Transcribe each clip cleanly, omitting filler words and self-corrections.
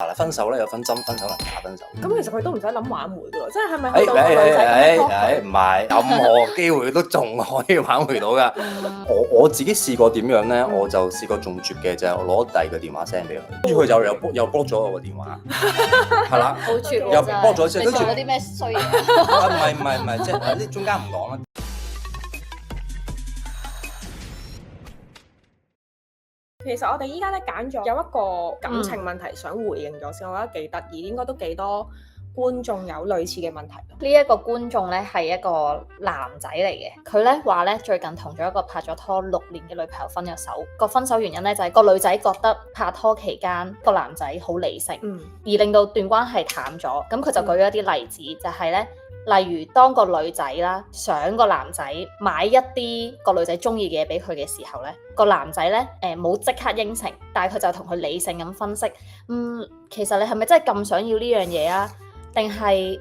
嗱，分手咧有分真分手同假分手。咁其實佢都唔使諗挽回噶咯，即係係咪去到個女仔咁唔係，任何機會都仲可以挽回到噶。我自己試過點樣咧，我就試過仲絕嘅就係我攞第二個電話 send 俾佢，跟住佢就又 block 咗我個電話，係啦，好絕喎，又 block 咗之後，你做咗啲咩衰嘢？唔係，即係呢中間唔講啦。其實我哋依家咧揀咗有一個感情問題想回應咗先，我覺得幾得意，應該都幾多觀眾有類似嘅問題。呢一個觀眾咧係一個男仔嚟嘅，佢咧話咧最近同咗一個拍咗拖6年嘅女朋友分咗手，個分手原因咧就係個女仔覺得拍拖期間個男仔好理性，而令到段關係淡咗。咁佢就舉咗一啲例子，就係咧。例如當個女仔啦想個男仔買一啲個女仔中意嘅嘢俾佢嘅時候咧，個男仔咧冇即刻應承，但係佢就同佢理性咁分析，其實你係咪真係咁想要呢樣嘢啊？定係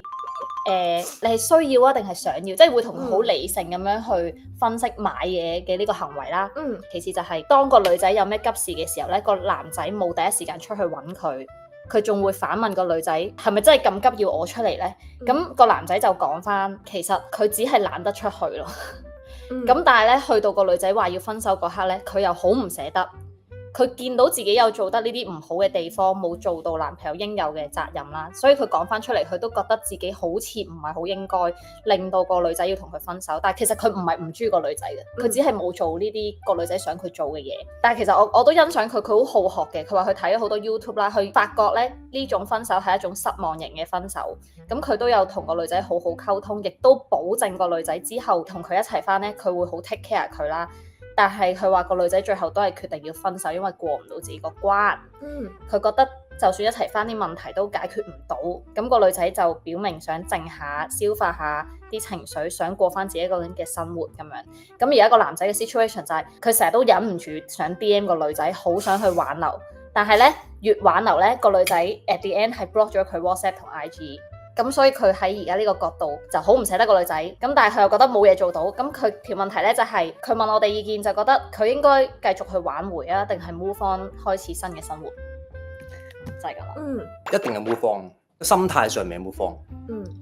你係需要啊？定係想要？即係會同佢好理性咁樣去分析買嘢嘅呢個行為啦。其次就係當個女仔有咩急事嘅時候咧，個男仔冇第一時間出去揾佢。佢仲會反問個女仔係咪真係咁急要我出嚟呢？咁個男仔就講返，其實佢只係懶得出去咯。咁但係咧，去到個女仔話要分手嗰刻咧，佢又好唔捨得。佢見到自己有做得呢啲唔好嘅地方，冇做到男朋友應有嘅責任啦，所以佢講翻出嚟，佢都覺得自己好似唔係好應該令到個女仔要同佢分手。但係其實佢唔係唔中意個女仔嘅，佢只係冇做呢啲個女仔想佢做嘅嘢。但係其實我都欣賞佢，佢好好學嘅。佢話佢睇咗好多 YouTube 啦，佢發覺咧呢種分手係一種失望型嘅分手。咁佢都有同個女仔好好溝通，亦都保證個女仔之後同佢一齊翻咧，佢會好 take care 佢啦。但係佢話個女仔最後都係決定要分手，因為過唔到自己個關。佢覺得就算一齊翻啲問題都解決唔到，咁個女仔就表明想靜下、消化下啲情緒，想過翻自己一個人嘅生活咁樣。咁而家個男仔嘅 situation 就係佢成日都忍唔住想 DM 個女仔，好想去挽留，但係咧越挽留咧個女仔 at the end 係 block 咗佢 WhatsApp 同 IG。咁所以佢喺而家呢個角度就好唔捨得個女仔，咁但係佢又覺得冇嘢做到，咁佢條問題咧就係佢問我哋意見，就覺得佢應該繼續去挽回啊，定係 move on 開始新嘅生活，就係咁啦。一定係 move on，心態上面 move on，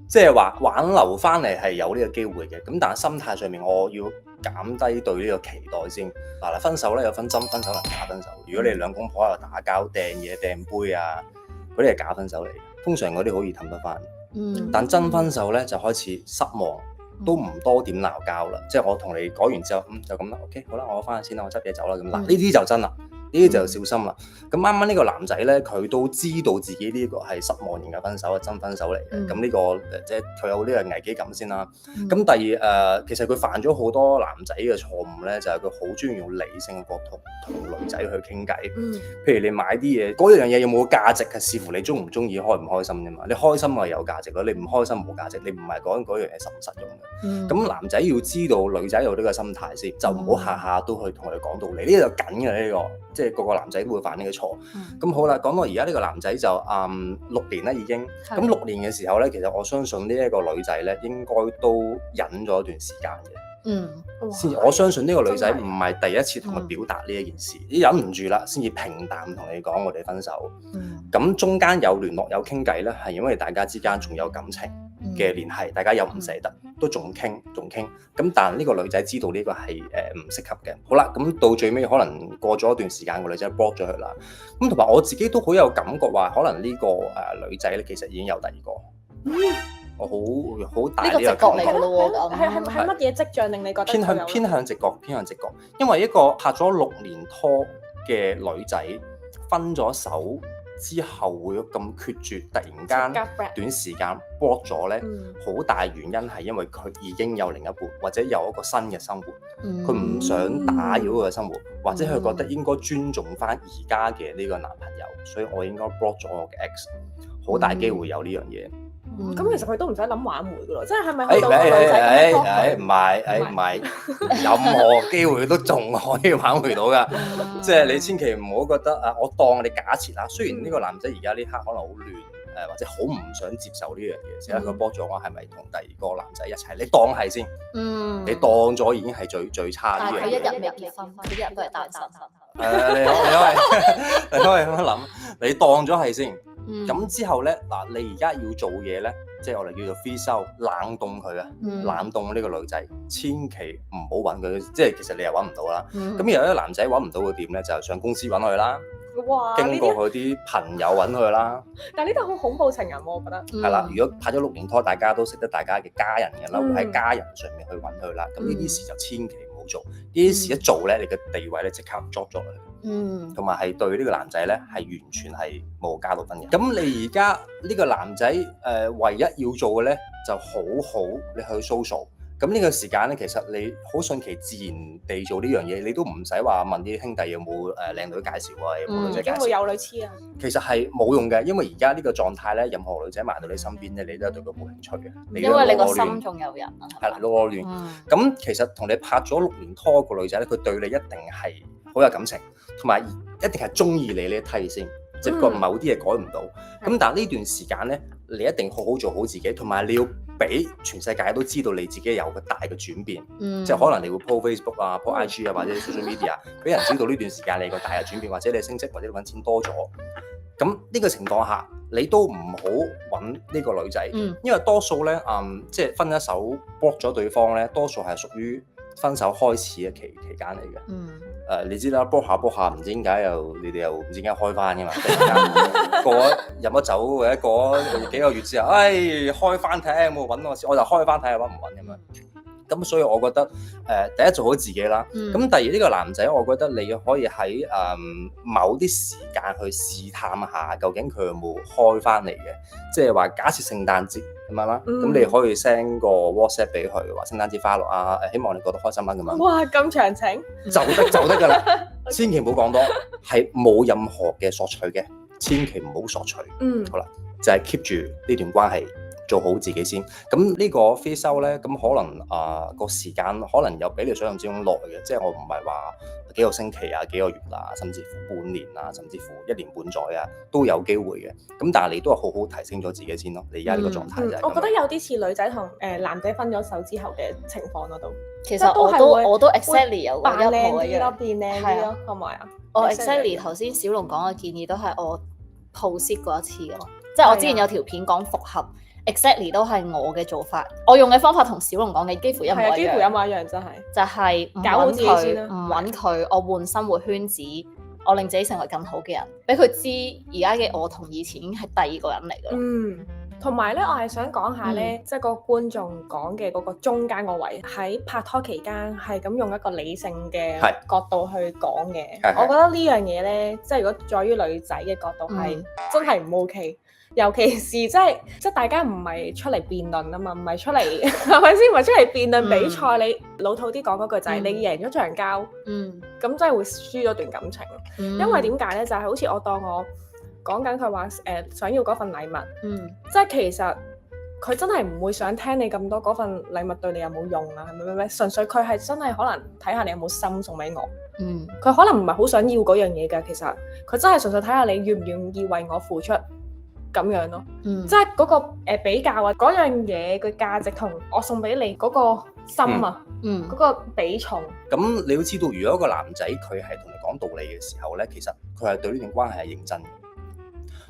即係話挽留翻嚟係有呢個機會嘅，咁但係心態上面我要減低對呢個期待先。嗱，分手咧有分真分手同假分手。如果你兩公婆喺度打交、掟嘢、掟杯啊，嗰啲係假分手嚟嘅，通常嗰啲好易氹得翻。但真分手咧就開始失望，都唔多點鬧交啦。即係我同你講完之後，就咁啦。OK，好啦，我翻去先啦，我執嘢走啦。咁嗱，呢啲就真啦，呢啲就小心啦。咁啱啱呢個男仔咧，佢都知道自己呢個係失望型嘅分手，係真分手嚟嘅。咁呢個即係佢有呢個危機感先啦。咁第二其實佢犯咗好多男仔嘅錯誤咧，就係佢好中意用理性嘅角度同女仔去傾偈。譬如你買啲嘢，嗰樣嘢有冇價值係視乎你中唔中意、開唔開心啫嘛。你開心咪有價值咯，你唔開心冇價值。你唔係講緊嗰樣嘢實唔實用嘅。咁男仔要知道女仔有呢個心態先，就唔好下下都去同佢講道理。呢個就緊嘅呢個，即係個個男仔都會犯呢個錯。咁好啦，講到而家呢個男仔就6年啦已經。咁6年嘅時候咧，其實我相信呢一個女仔咧應該都忍咗一段時間嘅。先我相信呢個女仔唔係第一次同佢表達呢一件事，忍唔住啦，先至平淡同你講我哋分手。咁中間有聯絡有傾偈咧，係因為大家之間仲有感情嘅聯繫，大家又唔捨得，都仲傾。咁但係呢個女仔知道呢個係唔適合嘅。好啦，咁到最尾可能過咗一段時間，個女仔 block 咗佢啦。咁同埋我自己都好有感覺話，可能呢個女仔咧其實已經有第二個。我好大呢個直覺嚟㗎咯喎，係乜嘢跡象令你覺得偏向直覺？因為一個拍咗6年拖嘅女仔分咗手之後會咁決絕，突然間短時間 block 咗咧，好大原因係因為佢已經有另一半，或者有一個新嘅生活，佢唔想打擾佢嘅生活，或者佢覺得應該尊重翻而家嘅呢個男朋友，所以我應該 block 咗我嘅 ex， 好大機會有呢樣嘢。咁其實佢都唔使諗挽回噶咯，即係咪去到個女仔咁？唔係，任何機會都仲可以挽回到噶。即係你千祈唔好覺得我當你假設啦。雖然呢個男仔而家呢刻可能好亂，或者好唔想接受呢樣嘢，只係佢幫咗我係咪同第二個男仔一齊？你當係先，你當咗已經係最差呢樣嘢。但係佢一日未結婚，佢一日都係單身。你可以咁樣諗，你當咗係先。咁之後咧嗱，你而家要做嘢咧，即係我哋叫做 free 收冷凍佢啊，冷凍呢個女仔，千祈唔好揾佢，即係其實你又揾唔到啦。咁有啲男仔揾唔到嘅點咧，就係上公司揾佢啦。哇！經過佢啲朋友揾佢啦。但係呢度好恐怖情人喎，我覺得。係啦，如果拍咗6年拖，大家都識得大家嘅家人嘅啦，會喺家人上面去揾佢啦。咁呢啲事就千祈唔好做，呢啲事一做咧，你嘅地位咧即刻 drop 咗佢。同埋係對呢個男仔咧係完全係冇加到分嘅。咁你而家呢個男仔唯一要做嘅咧，就好你去 social。咁呢個時間咧，其實你好順其自然地做呢樣嘢，你都唔使話問啲兄弟有冇靚女介紹啊，有冇女仔介紹。已經會有女黐啊。其實係冇用嘅，因為而家呢個狀態咧，任何女仔埋到你身邊咧，你都係對佢冇興趣嘅。因為你個心仲有人啊。係啦，囉亂。咁其實同你拍咗6年拖個女仔咧，佢對你一定係好有感情，同埋一定係中意你呢一梯先。只不過某啲嘢改唔到。咁但係呢段時間咧，你一定好好做好自己，同埋你要俾全世界都知道你自己有個大嘅轉變。即係可能你會 po Facebook 啊、po IG 啊，或者 social media，俾人知道呢段時間你個大嘅轉變，或者你升職，或者你揾錢多咗。咁呢個情況下，你都唔好揾呢個女仔，因為多數咧，即係分一手 block 咗對方咧，多數係屬於分手開始嘅期間嚟嘅。你知啦，block下，唔知點解你哋又唔知點解開翻嘅嘛？突然間過咗飲咗酒或者過咗幾個月之後，開翻睇下有冇揾我先，我就開翻睇下揾唔揾咁樣。咁所以我覺得第一做好自己啦。咁第二呢個男仔，我覺得你可以喺某啲時間去試探下，究竟佢有冇開翻嚟嘅。即係話假設聖誕節咁樣啦，咁你可以 send 個 WhatsApp 俾佢，話聖誕節快樂啊，希望你過得開心啦咁樣。哇！咁長情就得㗎啦，千祈唔好講多，係冇任何嘅索取嘅，千祈唔好索取。好啦，就係 keep 住呢段關係。做好自己先，咁呢個 free 收咧，咁可能個時間可能有比你想象之中耐嘅，即係我唔係話幾個星期啊、幾個月啊，甚至乎半年啊，甚至乎1年半載啊，都有機會嘅。咁但係你都係好好提升咗自己先咯。你而家呢個狀態就係咁。我覺得有啲似女仔同男仔分咗手之後嘅情況咯，都其實我都 exactly 有個一模一樣，變靚啲咯，係咪啊？我 exactly 頭先小龍講嘅建議都係我 post 過一次嘅，即係我之前有條片講復合。exactly 都係我嘅做法，我用嘅方法同小龍講嘅幾乎一模一樣，幾乎一模一樣真係。就係搞好自己先啦，唔揾佢，我換生活圈子，我令自己成為更好嘅人，俾佢知而家嘅我同以前已經係第二個人嚟㗎。同埋咧，我係想講下咧，即係個觀眾講嘅嗰個中間個位，喺拍拖期間係咁用一個理性嘅角度去講嘅。我覺得呢樣嘢咧，即係如果在於女仔嘅角度係真係唔 OK。尤其是即係大家唔係出嚟辯論啊嘛，唔係出嚟係咪先？唔係出嚟辯論比賽，你老土啲講嗰句就係你贏咗場交，咁真係會輸咗段感情。因為點解咧？就係好似我當我講緊佢話想要嗰份禮物，即係其實佢真係唔會想聽你咁多嗰份禮物對你有冇用啊？係咪？純粹佢係真係可能睇下你有冇心送俾我。佢可能唔係好想要嗰樣嘢㗎，其實佢真係純粹睇下你願唔願意為我付出。咁樣咯，即係嗰個比較啊，嗰樣嘢嘅價值同我送俾你嗰個心啊，嗰個比重。咁你要知道，如果一個男仔佢係同你講道理嘅時候咧，其實佢係對呢段關係係認真嘅。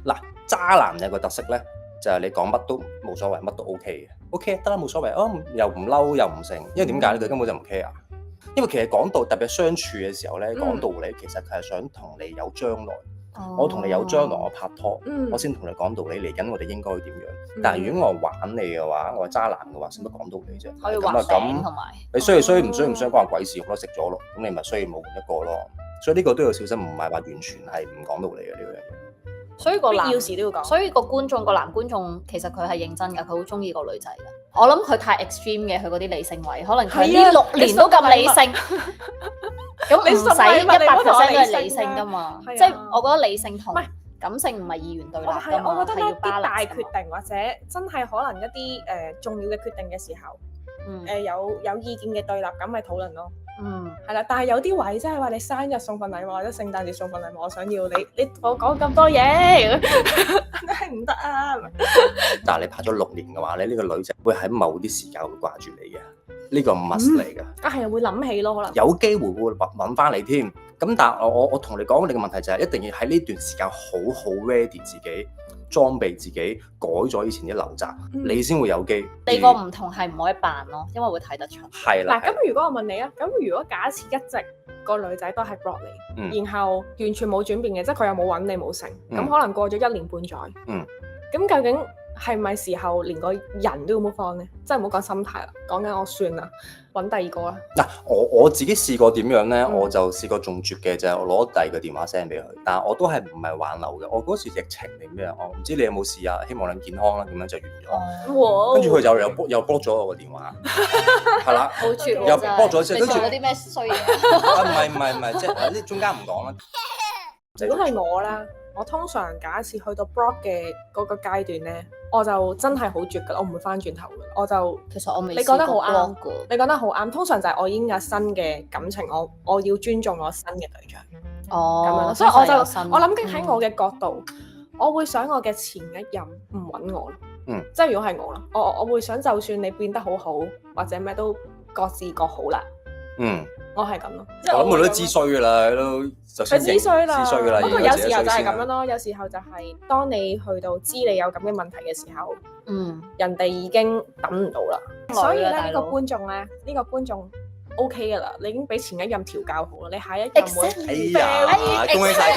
嗱，渣男有個特色咧，就係你講乜都冇所謂，乜都 OK 嘅，OK 得啦，冇所謂，又唔嬲又唔成，因為點解咧？佢根本就唔 care。因為其實講到特別相處嘅時候咧，講道理其實佢係想同你有將來。我同你有將來，我拍拖，我先同你講道理。嚟緊我哋應該點樣？但係如果我玩你嘅話，我係渣男嘅話，使乜講道理啫？咁啊咁，你衰唔衰關我鬼事，我都食咗咯。咁你咪衰冇換一個咯。所以呢個都要小心，唔係話完全係唔講道理嘅呢樣嘢。所以個男要時都要講。所以個男觀眾其實佢係認真㗎，佢好中意個女仔㗎。我諗佢太 extreme 嘅，佢嗰啲理性位，可能佢呢6年都咁理性。咁唔使100%都係理性㗎嘛，即係我覺得理性同感性唔係二元對立㗎嘛，我覺得呢啲大決定或者真係可能一啲重要嘅決定嘅時候，有意見嘅對立咁咪討論咯。係啦，但係有啲位即係話你生日送份禮物或者聖誕節送份禮物，我想要你同我講咁多嘢，真係唔得啊！但係你拍咗6年嘅話咧，呢個女仔會喺某啲時間會掛住你嘅。呢個 must 嚟㗎，係會諗起咯，可能有機會會揾翻你添。咁但係我同你講，你嘅問題就係一定要喺呢段時間好好 ready 自己，裝備自己，改咗以前啲陋習，你先會有機。你個唔同係唔可以扮咯，因為會睇得出。係啦。嗱，咁如果我問你啊，咁如果假設一直個女仔都係 block 你，然後完全冇轉變嘅，即係佢又冇揾你冇成，咁可能過咗1年半載，咁究竟係咪時候連個人都要 move on咧？即係唔好講心態啦，講緊我算啦，揾第二個啦。嗱，我自己試過點樣咧？我就試過仲絕嘅就係我攞第二個電話 send 俾佢，但係我都係唔係挽留嘅。我嗰時疫情定咩啊？我唔知你有冇試啊？希望你健康啦，咁樣就完咗。跟住佢就又 block 咗我個電話，係啦，好絕喎！又 block 咗先，跟住有啲咩衰嘢？唔係，即係呢中間唔講啦。如果係我啦，我通常假設去到 block 嘅嗰個階段咧，我就真係好絕㗎，我唔會翻轉頭㗎，我就其實我未。你講得好啱，你講得好啱。通常就係我已經有新嘅感情，我要尊重我新嘅對象。咁樣，所以我諗緊喺我嘅角度，我會想我嘅前一任唔揾我咯。即係如果係我啦，我會想就算你變得好好，或者咩都各自各好啦。我係咁咯，我諗佢都知衰㗎啦，都就算知衰啦。不過有時候就係咁樣咯，有時候就係當你去到知你有咁嘅問題嘅時候，人哋已經等唔到啦。所以咧呢個觀眾 OK 㗎啦，你已經俾前一任調教好啦，你下一任會。恭喜晒！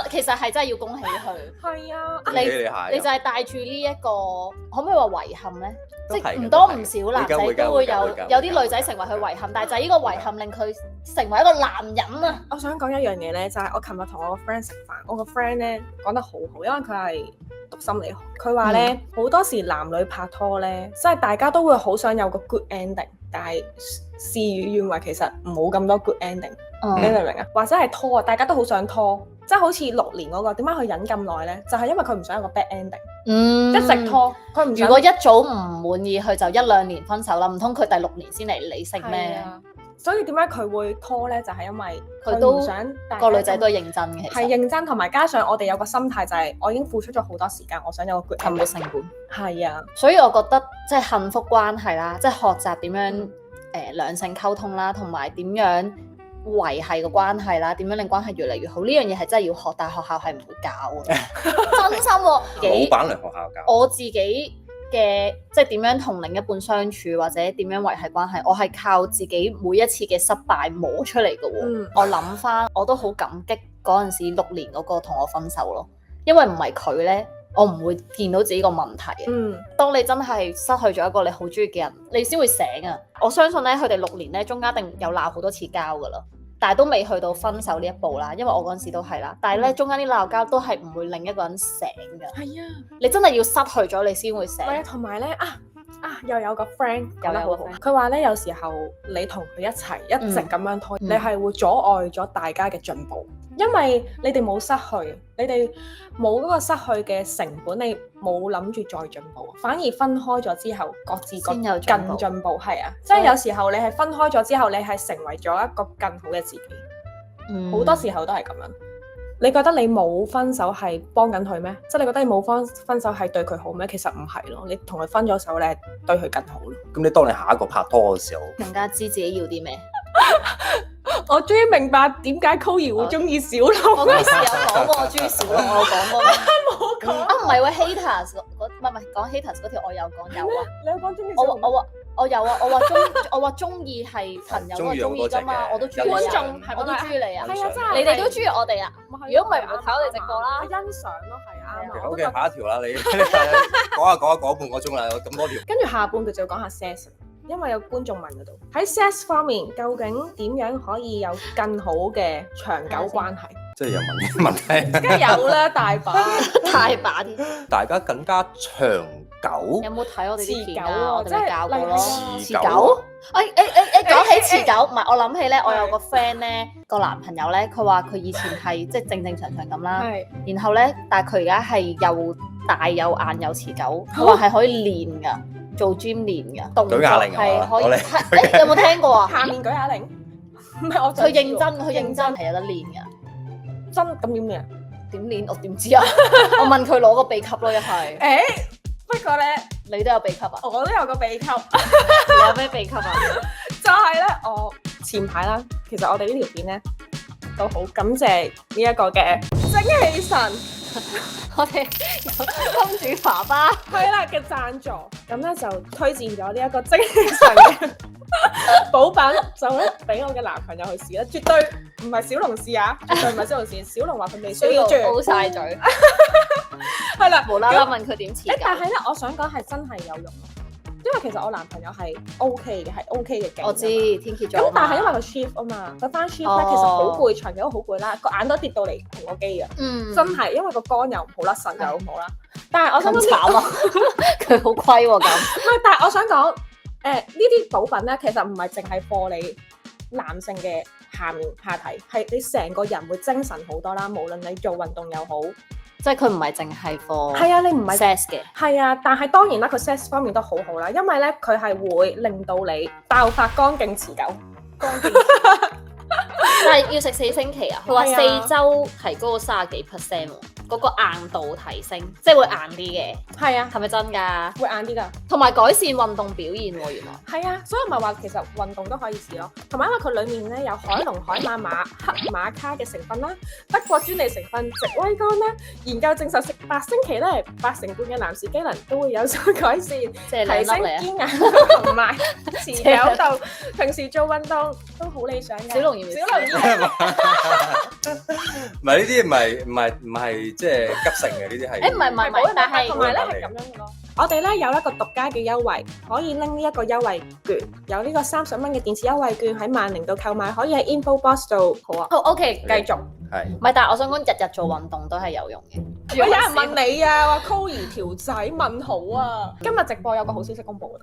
其實係真係要恭喜佢。係啊，你就係帶住呢一個，可唔可以話遺憾咧？即係唔多唔少男仔都會有啲女仔成為佢遺憾，但係就係呢個遺憾令佢成為一個男人啊！我想講一樣嘢咧，就係我琴日同我個 friend 食飯，我個 friend 咧講得好好，因為佢係讀心理學，佢話咧好多時男女拍拖咧，即係大家都會好想有個 good ending，但係事與願違，其實冇咁多 good ending，你明唔明啊？或者係拖啊，大家都好想拖，即係好似6年嗰個，點解佢忍咁耐咧？就係因為佢唔想有個 bad ending。一直拖，佢唔。如果一早唔滿意，佢就1-2年分手啦。唔通佢第6年先嚟理性咩？所以點解佢會拖咧？就係因為佢都唔想個女仔都係認真嘅，係認真，同埋加上我哋有個心態就係我已經付出咗好多時間，我想有個沉沒成本。係啊，所以我覺得即係幸福關係啦，即係學習點樣兩性溝通啦，同埋點樣維繫個關係啦，點樣令關係越嚟越好，呢樣嘢係真係要學，但係學校係唔會教嘅。真心喎，老闆嚟學校教。我自己嘅即係點樣同另一半相處，或者點樣維繫關係，我係靠自己每一次嘅失敗磨出嚟嘅喎。我諗翻，我都好感激嗰陣時6年嗰個同我分手咯，因為唔係佢咧，我唔會見到自己個問題。當你真係失去咗一個你好中意嘅人，你先會醒啊！我相信咧，佢哋6年咧中間一定有鬧好多次交噶啦，但係都未去到分手呢一步啦。因為我嗰陣時都係啦，但係咧中間啲鬧交都係唔會令一個人醒㗎。係啊，你真係要失去咗你先會醒。係啊，同埋咧又有個 friend 講得好好，佢話咧有時候你同佢一齊一直咁樣拖，你係會阻礙咗大家嘅進步。因為你哋冇失去，你哋冇嗰個失去嘅成本，你冇諗住再進步，反而分開咗之後，各自各更進步。係啊，即係有時候你係分開咗之後，你係成為咗一個更好嘅自己。好多時候都係咁樣。你覺得你冇分手係幫緊佢咩？即係你覺得你冇分手係對佢好咩？其實唔係咯，你同佢分咗手，你係對佢更好咯。咁你當你下一個拍拖嘅時候，更加知自己要啲咩？我終於明白點解 Chloe 會中意小龍。我嗰時有講過我中意小龍，我有講過咩？冇講。唔係喎 haters 唔係講 haters 嗰條我有講有啊。你有講中意小龍？我有啊，我話中意係朋友嗰個中意㗎嘛，我都中意。觀眾我都中意你啊，係啊，真係。你哋都中意我哋啊？如果唔係唔會睇我哋直播啦。欣賞咯，係啊。OK，下一條啦，你講半個鐘啦，咁多條。跟住下半句就要講下 sex， 因為有觀眾問嗰度喺 sex 方面，究竟點樣可以有更好嘅長久關係？即係有問題，梗係有啦，大把啲，大家更加長久。有冇睇我哋啲片啊？我哋教過咯。持久。講起持久，唔係我諗起咧，我有個 friend 咧，個男朋友咧，佢話佢以前係即係正正常常咁啦，然後咧，但係佢而家係又大又硬又持久，佢話係可以練㗎，做 gym 練㗎，動作係可以。有冇聽過啊？下面舉啞鈴，唔係我。佢認真係有得練㗎。真咁點練？點練？我點知啊？我問佢攞個秘笈咯，一係。不過咧，你都有秘笈啊？我都有個秘笈。你有咩秘笈啊？就係咧，我前排啦，其實我哋呢條片咧都好感謝呢一個嘅精氣神我哋有金主爸爸係啦嘅贊助，咁咧就推薦咗呢一個精神嘅補品，就咧俾我嘅男朋友去試啦，絕對唔係小龍試啊，絕對唔係小龍試，小龍話佢未需要住，O晒嘴，係啦，無啦啦問佢點設計，但係咧，我想講係真係有用。因為其實我男朋友係 OK 嘅，係 OK 嘅勁。我知天蠍座。咁但係因為佢 shift 啊嘛，佢翻 shift 咧其實好攰，長期都好攰啦，個眼都跌到嚟同個機啊。真係因為個肝又唔好啦，腎又唔好啦。但係我想講慘啊，佢好虧喎咁。唔係，但係我想講呢啲補品咧，其實唔係淨係貨你男性嘅下體，係你成個人會精神好多啦。無論你做運動又好。即係佢唔係淨係 for 係啊，你唔係 sex 嘅，係啊，但係當然啦，佢 sex 方面都好好啦，因為咧佢係會令到你爆發光勁持久，光勁。但係要食4星期啊，佢話4週提高咗30幾%喎，嗰個硬度提升，即係會硬啲嘅。係啊，係咪真㗎？會硬啲㗎，同埋改善運動表現喎，原來。係啊，所以咪話其實運動都可以試咯。同埋因為佢裡面咧有海龍、海馬、黑馬卡嘅成分啦，德國專利成分植威肝啦，研究證實食8星期咧，80%嘅男士機能都會有所改善，提升堅硬同埋持久度。平時做運動都好理想嘅。小龍唔係呢啲唔係即係急性嘅，呢啲係。唔係，但係同埋咧係咁樣嘅咯。我哋咧有一個獨家嘅優惠，可以拎呢一個優惠券，有呢個30蚊嘅電子優惠券喺萬寧度購買，可以喺 info box 度。好啊，好 OK，繼續。係。唔係，但係我想講日日做運動都係有用嘅。有人問你啊，話 Chloe 條仔問好啊。今日直播有個好消息公佈嘅。